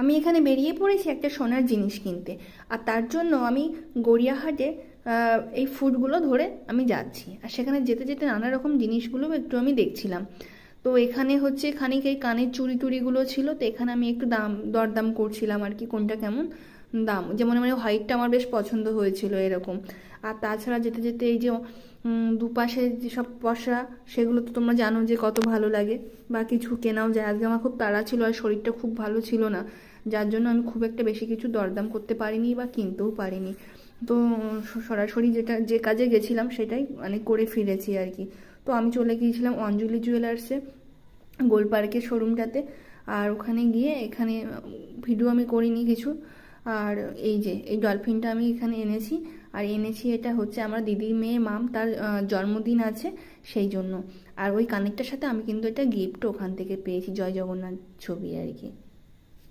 আমি এখানে বেরিয়ে পড়েছি একটা সোনার জিনিস কিনতে, আর তার জন্য আমি গড়িয়াহাটে এই ফুডগুলো ধরে আমি যাচ্ছি, আর সেখানে যেতে যেতে নানা রকম জিনিসগুলো একটু আমি দেখছিলাম। তো এখানে হচ্ছে খানিক এই কানের চুড়ি টুড়িগুলো ছিল, তো এখানে আমি একটু দরদাম করছিলাম আর কি, কোনটা কেমন দাম। যেমন মানে হোয়াইটটা আমার বেশ পছন্দ হয়েছিল এরকম। আর তাছাড়া যেতে যেতে এই যে দুপাশে যেসব পসরা, সেগুলো তো তোমরা জানো যে কত ভালো লাগে, বা কিছু কেনাও যায়। আজকে আমার খুব তাড়া ছিল আর শরীরটা খুব ভালো ছিল না, যার জন্য আমি খুব একটা বেশি কিছু দরদাম করতে পারিনি বা কিনতেও পারিনি। তো সরাসরি যে কাজে গেছিলাম সেটাই মানে করে ফিরেছি আর কি। তো আমি চলে গিয়েছিলাম অঞ্জলি জুয়েলার্সে, গোল পার্কের শোরুমটাতে। আর ওখানে গিয়ে এখানে ভিডিও আমি করিনি কিছু। আর এই যে এই ডলফিনটা আমি এখানে এনেছি, আর এনেছি এটা হচ্ছে আমার দিদির মেয়ে মাম, তার জন্মদিন আছে সেই জন্য। আর ওই কানেরটার সাথে আমি কিন্তু এটা গিফট ওখান থেকে পেয়েছি, জয় জগন্নাথ ছবি আর কি।